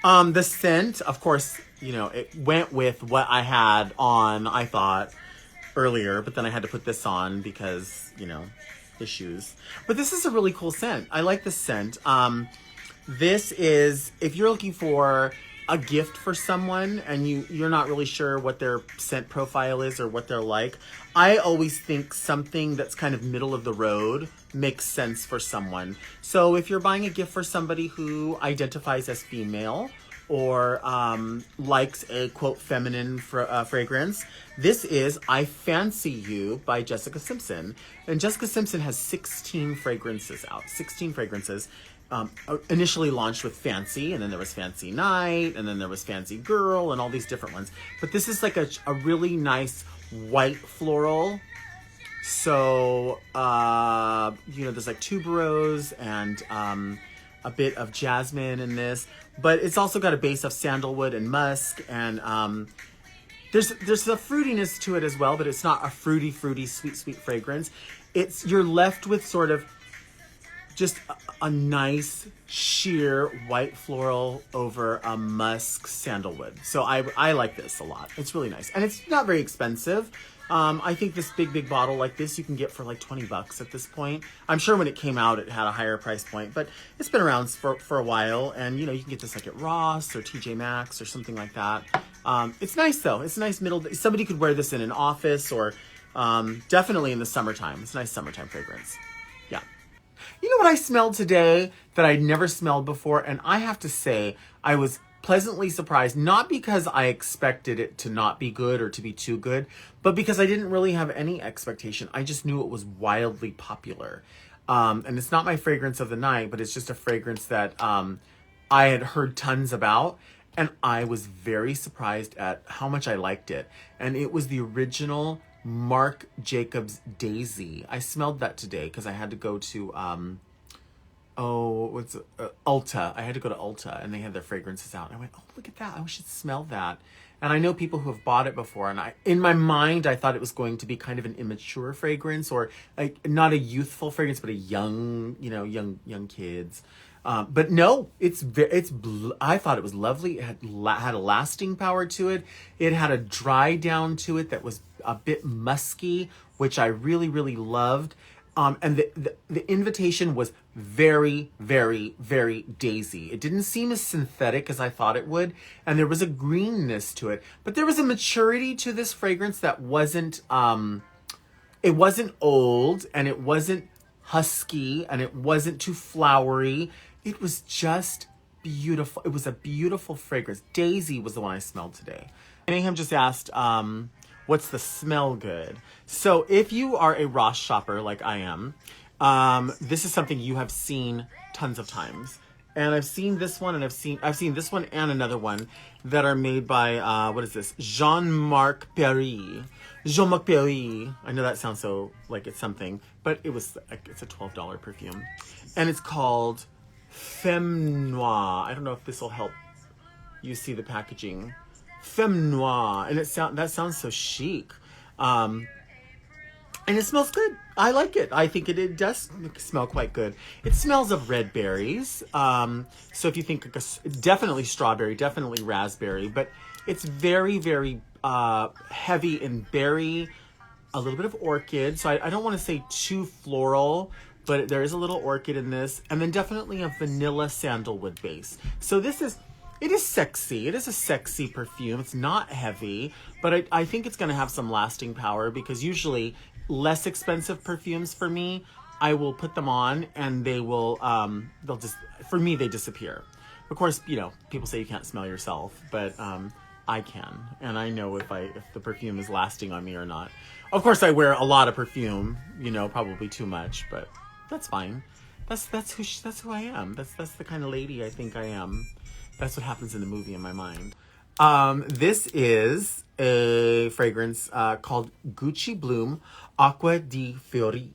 The scent, of course, you know, it went with what I had on, I thought, earlier, but then I had to put this on because, you know, issues. But this is a really cool scent. I like this scent. This is, if you're looking for a gift for someone and you're not really sure what their scent profile is or what they're like, I always think something that's kind of middle of the road makes sense for someone. So if you're buying a gift for somebody who identifies as female or likes a quote feminine fragrance, this is I Fancy You by Jessica Simpson. And Jessica Simpson has 16 fragrances out, 16 fragrances. Initially launched with Fancy, and then there was Fancy Night, and then there was Fancy Girl, and all these different ones. But this is like a really nice white floral. So, you know, there's like tuberose and a bit of jasmine in this. But it's also got a base of sandalwood and musk, and there's a fruitiness to it as well, but it's not a fruity, sweet fragrance. You're left with sort of just a nice sheer white floral over a musk sandalwood. So I like this a lot. It's really nice. And it's not very expensive. I think this big bottle like this you can get for like $20 at this point. I'm sure when it came out it had a higher price point, but it's been around for a while. And you know, you can get this like at Ross or TJ Maxx or something like that. It's nice though. It's a nice somebody could wear this in an office or definitely in the summertime. It's a nice summertime fragrance. Yeah. You know what I smelled today that I'd never smelled before? And I have to say, I was pleasantly surprised, not because I expected it to not be good or to be too good, but because I didn't really have any expectation. I just knew it was wildly popular. And it's not my fragrance of the night, but it's just a fragrance that I had heard tons about. And I was very surprised at how much I liked it. And it was the original Marc Jacobs Daisy. I smelled that today because I had to go to Ulta. I had to go to Ulta and they had their fragrances out. And I went, oh, look at that. I should smell that. And I know people who have bought it before. And in my mind, I thought it was going to be kind of an immature fragrance or like not a youthful fragrance, but a young, you know, young kids. But no, I thought it was lovely. It had a lasting power to it. It had a dry down to it that was a bit musky, which I really, really loved. And the invitation was very, very, very daisy. It didn't seem as synthetic as I thought it would. And there was a greenness to it, but there was a maturity to this fragrance that wasn't, it wasn't old and it wasn't husky and it wasn't too flowery. It was just beautiful. It was a beautiful fragrance. Daisy was the one I smelled today. Mayhem just asked, what's the smell good? So if you are a Ross shopper like I am, this is something you have seen tons of times. And I've seen this one and I've seen this one and another one that are made by, what is this? JeanMarc Perry. JeanMarc Perry. I know that sounds so like it's something, but it's a $12 perfume. And it's called Femme Noir. I don't know if this will help you see the packaging. Femme Noir. And that sounds so chic. And it smells good. I like it. I think it does smell quite good. It smells of red berries. So if you think definitely strawberry, definitely raspberry, but it's very, very heavy in berry, a little bit of orchid. So I don't want to say too floral, but there is a little orchid in this. And then definitely a vanilla sandalwood base. So it is sexy. It is a sexy perfume. It's not heavy, but I think it's going to have some lasting power because usually less expensive perfumes for me, I will put them on and they will, for me, they disappear. Of course, you know, people say you can't smell yourself, but I can. And I know if the perfume is lasting on me or not. Of course, I wear a lot of perfume, you know, probably too much, but that's fine. That's who I am. That's the kind of lady I think I am. That's what happens in the movie in my mind. This is a fragrance called Gucci Bloom Acqua di Fiori,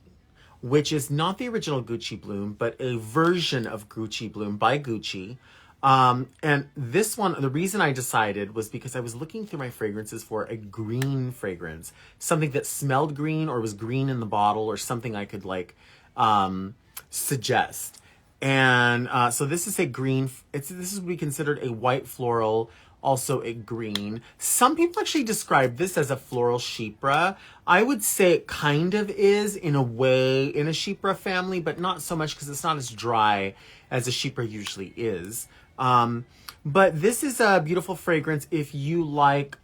which is not the original Gucci Bloom, but a version of Gucci Bloom by Gucci. And this one, the reason I decided was because I was looking through my fragrances for a green fragrance, something that smelled green or was green in the bottle or something I could like suggest. And so this is a green. This is what we considered a white floral, also a green. Some people actually describe this as a floral chypre. I would say it kind of is in a way in a chypre family, but not so much because it's not as dry as a chypre usually is. But this is a beautiful fragrance if you like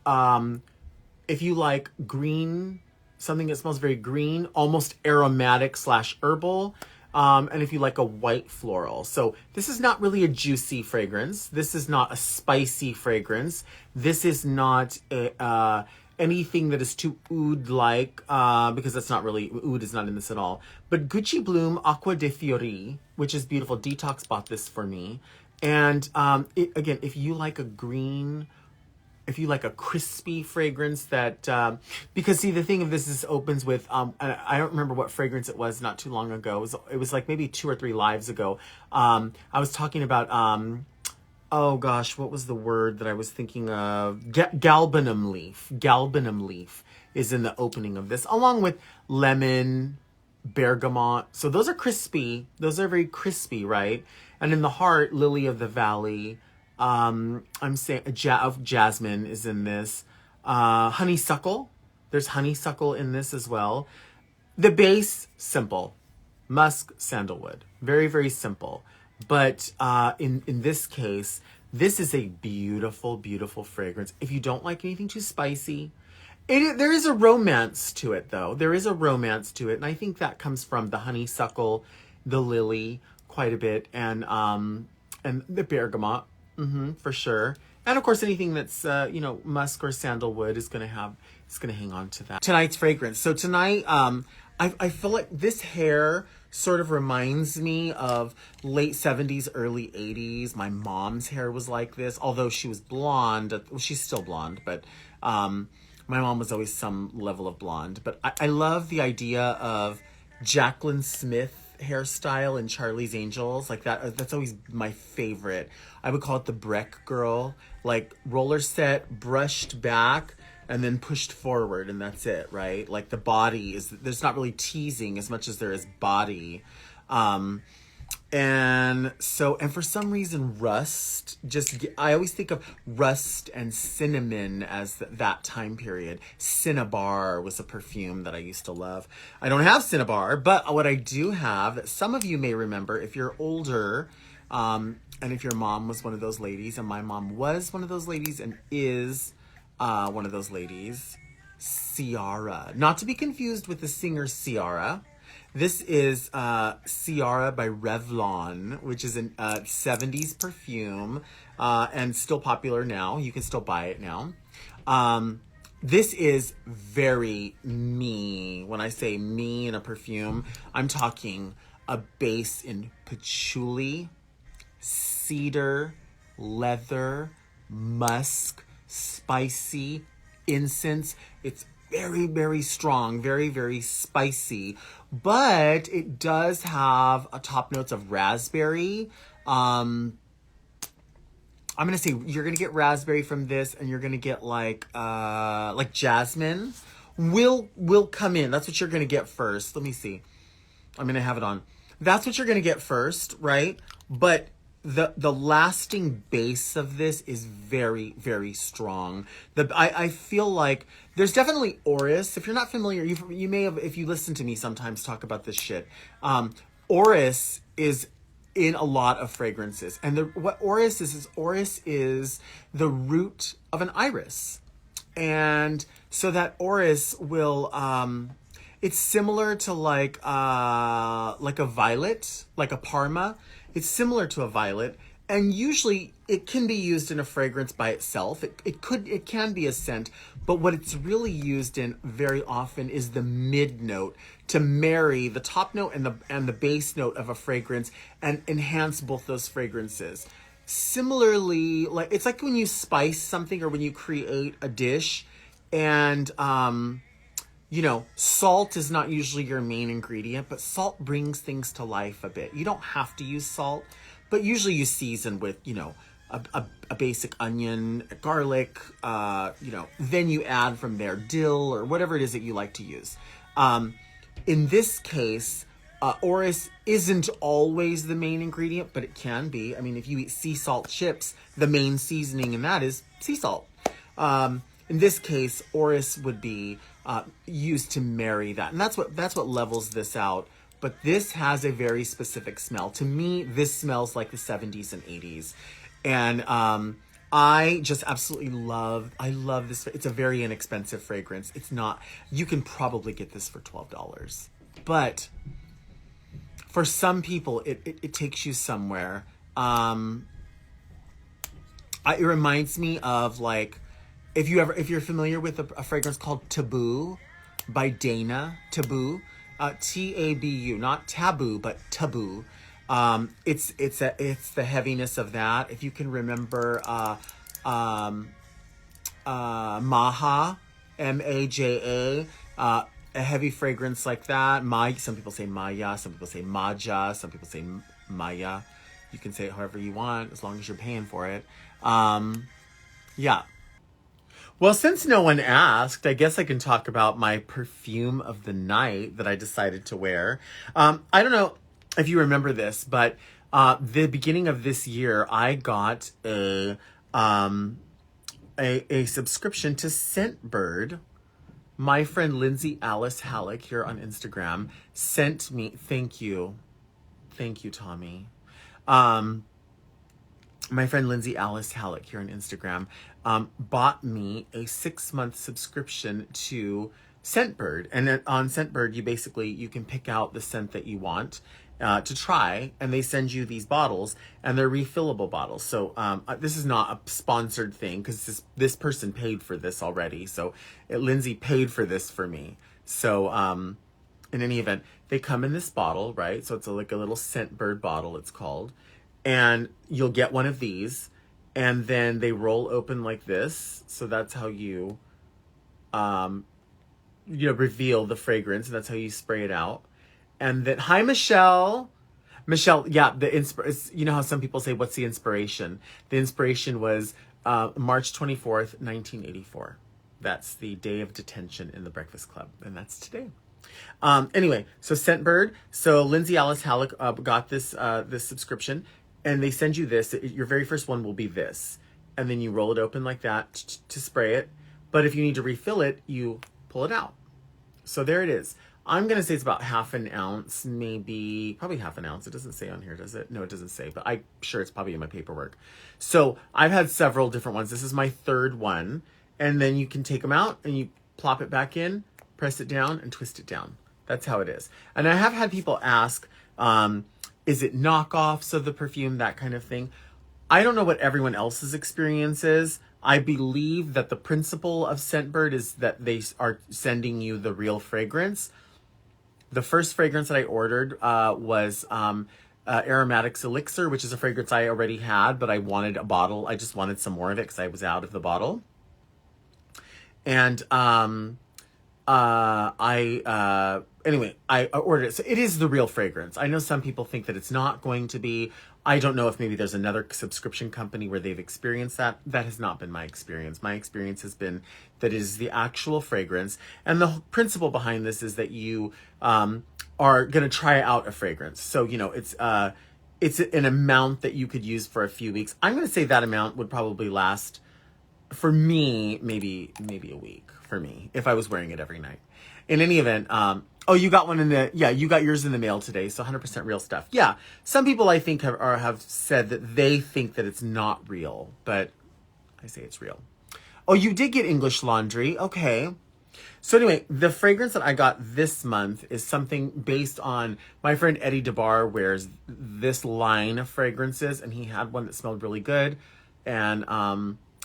green, something that smells very green, almost aromatic / herbal. And if you like a white floral. So this is not really a juicy fragrance. This is not a spicy fragrance. This is not anything that is too oud-like, because that's not really, oud is not in this at all. But Gucci Bloom Acqua dei Fiori, which is beautiful. Detox bought this for me. And again, if you like a green, if you like a crispy fragrance that, because see, the thing of this is opens with, I don't remember what fragrance it was not too long ago. It was like maybe 2 or 3 lives ago. I was talking about, oh gosh, what was the word that I was thinking of? Galbanum leaf. Galbanum leaf is in the opening of this, along with lemon, bergamot. So those are crispy. Those are very crispy, right? And in the heart, lily of the valley. I'm saying jasmine is in this. Honeysuckle. There's honeysuckle in this as well. The base, simple. Musk, sandalwood. Very, very simple. But in this case, this is a beautiful, beautiful fragrance. If you don't like anything too spicy, there is a romance to it, though. There is a romance to it. And I think that comes from the honeysuckle, the lily, quite a bit, and the bergamot. For sure. And of course, anything that's, musk or sandalwood is going to hang on to that. Tonight's fragrance. So tonight, I feel like this hair sort of reminds me of late 70s, early 80s. My mom's hair was like this, although she was blonde. Well, she's still blonde, but my mom was always some level of blonde. But I love the idea of Jaclyn Smith hairstyle in Charlie's Angels, like that. That's always my favorite. I would call it the Breck girl, like roller set, brushed back, and then pushed forward, and that's it, right? Like the body there's not really teasing as much as there is body. And for some reason, rust, I always think of rust and cinnamon as that time period. Cinnabar was a perfume that I used to love. I don't have Cinnabar, but what I do have, that some of you may remember, if you're older, and if your mom was one of those ladies, and my mom was one of those ladies and is one of those ladies, Ciara. Not to be confused with the singer Ciara. This is Ciara by Revlon, which is a 70s perfume, and still popular now. You can still buy it now. This is very me. When I say me in a perfume, I'm talking a base in patchouli, cedar, leather, musk, spicy, incense. It's very, very strong, very, very spicy, but it does have a top notes of raspberry. I'm going to say you're going to get raspberry from this, and you're going to get like jasmine will come in. That's what you're going to get first. Let me see. I'm going to have it on. That's what you're going to get first, right? But the lasting base of this is very, very strong. I feel like there's definitely orris. If you're not familiar, you may have, if you listen to me sometimes talk about this shit. Orris is in a lot of fragrances. And what orris is the root of an iris. And so that orris will, it's similar to like a violet, like a Parma. It's similar to a violet, and usually it can be used in a fragrance by itself. It can be a scent, but what it's really used in very often is the mid note to marry the top note and the base note of a fragrance and enhance both those fragrances. Similarly, it's like when you spice something or when you create a dish, and salt is not usually your main ingredient, but salt brings things to life a bit. You don't have to use salt, but usually you season with, a basic onion, garlic, then you add from there dill or whatever it is that you like to use. In this case, Orris isn't always the main ingredient, but it can be. I mean, if you eat sea salt chips, the main seasoning in that is sea salt. In this case, Orris would be used to marry that, and that's what levels this out. But this has a very specific smell. To me, this smells like the 70s and 80s, and I just absolutely love this. It's a very inexpensive fragrance. It's not. You can probably get this for $12, but for some people, it takes you somewhere. It reminds me of, like, if you're familiar with a fragrance called Taboo by Dana. Taboo, Tabu, not taboo, but taboo. It's the heaviness of that. If you can remember, Maha, Maja, a heavy fragrance like that. Some people say Maya, some people say Maja, some people say Maya. You can say it however you want, as long as you're paying for it. Yeah. Well, since no one asked, I guess I can talk about my perfume of the night that I decided to wear. I don't know if you remember this, but the beginning of this year, I got a subscription to Scentbird. My friend Lindsay Alice Halleck here on Instagram sent me, thank you, Tommy. My friend Lindsay Alice Halleck here on Instagram bought me a 6-month subscription to Scentbird. And on Scentbird, you can pick out the scent that you want to try, and they send you these bottles, and they're refillable bottles. So this is not a sponsored thing, because this person paid for this already. So Lindsay paid for this for me. So in any event, they come in this bottle, right? So it's like a little Scentbird bottle, it's called. And you'll get one of these, and then they roll open like this. So that's how you reveal the fragrance, and that's how you spray it out. And then, hi, Michelle. Michelle, yeah, you know how some people say, what's the inspiration? The inspiration was March 24th, 1984. That's the day of detention in the Breakfast Club, and that's today. Anyway, so Scentbird. So Lindsay Alice Halleck got this subscription, and they send you this. Your very first one will be this, and then you roll it open like that to spray it. But if you need to refill it, you pull it out. So there it is. I'm going to say it's about half an ounce, probably half an ounce. It doesn't say on here, does it? No, it doesn't say, but I'm sure it's probably in my paperwork. So I've had several different ones. This is my third one. And then you can take them out and you plop it back in, press it down, and twist it down. That's how it is. And I have had people ask, is it knockoffs of the perfume, that kind of thing. I don't know what everyone else's experience is. I believe that the principle of Scentbird is that they are sending you the real fragrance. The first fragrance that I ordered was Aromatics Elixir, which is a fragrance I already had, but I wanted a bottle. I just wanted some more of it because I was out of the bottle. And anyway, I ordered it. So it is the real fragrance. I know some people think that it's not going to be. I don't know if maybe there's another subscription company where they've experienced that. That has not been my experience. My experience has been that it is the actual fragrance. And the principle behind this is that you are going to try out a fragrance. So, it's an amount that you could use for a few weeks. I'm going to say that amount would probably last, for me, maybe a week for me, if I was wearing it every night. In any event, you got one you got yours in the mail today, so 100% real stuff. Yeah, some people I think have said that they think that it's not real, but I say it's real. Oh, you did get English Laundry, okay. So anyway, the fragrance that I got this month is something based on, my friend Eddie DeBar wears this line of fragrances, and he had one that smelled really good, and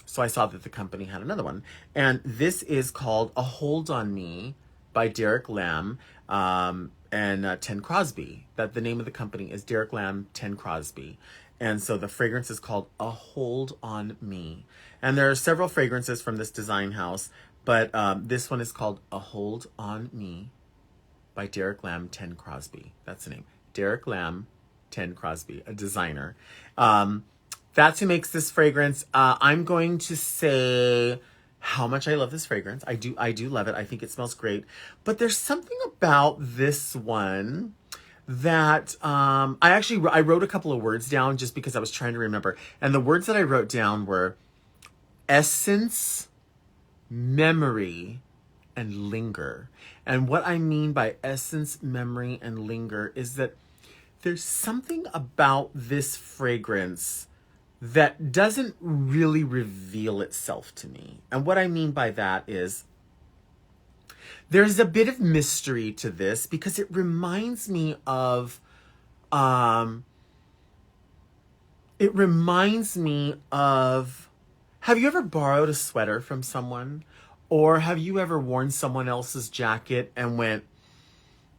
so I saw that the company had another one. And this is called A Hold on Me by Derek Lam and Ten Crosby. That the name of the company is Derek Lam, Ten Crosby. And so the fragrance is called A Hold on Me. And there are several fragrances from this design house, but this one is called A Hold on Me by Derek Lam, Ten Crosby. That's the name. Derek Lam, Ten Crosby, a designer. That's who makes this fragrance. I'm going to say how much I love this fragrance. I do love it. I think it smells great. But there's something about this one that I wrote a couple of words down just because I was trying to remember. And the words that I wrote down were essence, memory, and linger. And what I mean by essence, memory, and linger is that there's something about this fragrance that doesn't really reveal itself to me. And what I mean by that is there's a bit of mystery to this because it reminds me of have you ever borrowed a sweater from someone? Or have you ever worn someone else's jacket and went,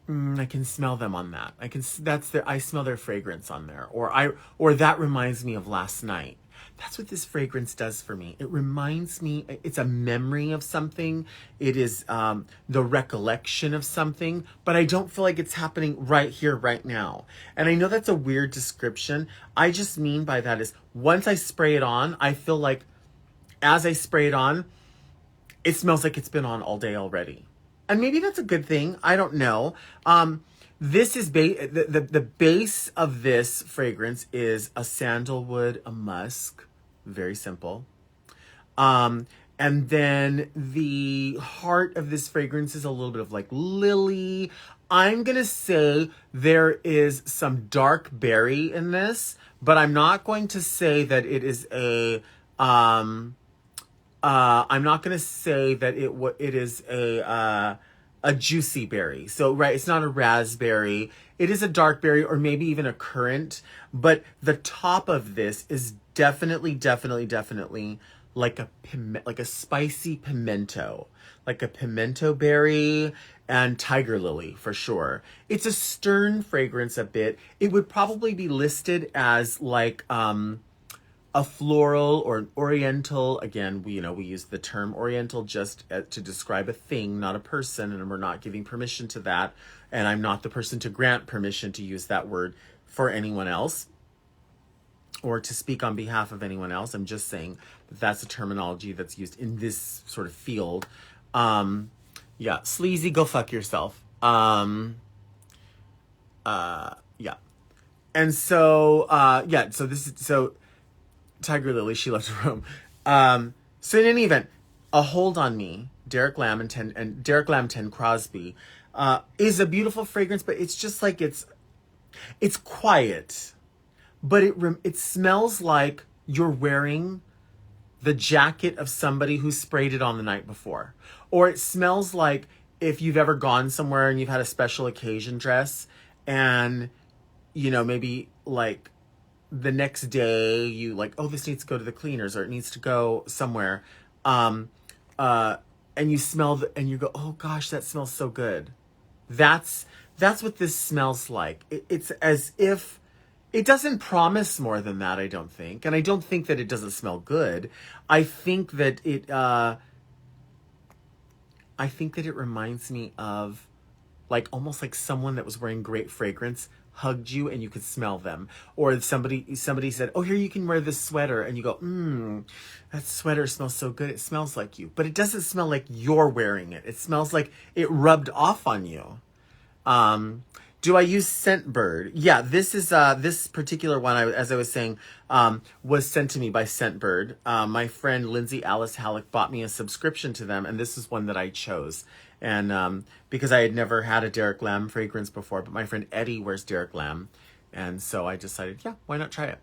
I can smell them on that. I smell their fragrance on there. Or that reminds me of last night. That's what this fragrance does for me. It reminds me, it's a memory of something. It is the recollection of something, but I don't feel like it's happening right here, right now. And I know that's a weird description. I just mean by that is once I spray it on, I feel like as I spray it on, it smells like it's been on all day already. And maybe that's a good thing. I don't know. This is the base of this fragrance is a sandalwood, a musk. Very simple. And then the heart of this fragrance is a little bit of like lily. I'm going to say there is some dark berry in this, but I'm not going to say that it is I'm not going to say that it is a juicy berry. So, right, it's not a raspberry. It is a dark berry or maybe even a currant. But the top of this is definitely like a spicy pimento. Like a pimento berry and tiger lily for sure. It's a stern fragrance a bit. It would probably be listed as like a floral or an oriental. Again, we use the term oriental just to describe a thing, not a person, and we're not giving permission to that. And I'm not the person to grant permission to use that word for anyone else or to speak on behalf of anyone else. I'm just saying that that's a terminology that's used in this sort of field. Yeah, sleazy, go fuck yourself. Yeah. And so Tiger Lily, she left the room. So in any event, A Hold on Me, Derek Lam and Derek Lam 10 Crosby, is a beautiful fragrance, but it's just like it's quiet, but it smells like you're wearing the jacket of somebody who sprayed it on the night before. Or it smells like if you've ever gone somewhere and you've had a special occasion dress and, maybe like the next day you like, oh, this needs to go to the cleaners or it needs to go somewhere. And you smell and you go, oh gosh, that smells so good. That's what this smells like. It's as if it doesn't promise more than that, I don't think. And I don't think that it doesn't smell good. I think that it reminds me of like almost like someone that was wearing great fragrance hugged you and you could smell them. Or somebody said, oh, here, you can wear this sweater. And you go, that sweater smells so good. It smells like you. But it doesn't smell like you're wearing it. It smells like it rubbed off on you. Do I use Scentbird? Yeah, this is this particular one, as I was saying, was sent to me by Scentbird. My friend Lindsay Alice Halleck bought me a subscription to them, and this is one that I chose. And because I had never had a Derek Lam fragrance before, but my friend Eddie wears Derek Lam. And so I decided, yeah, why not try it?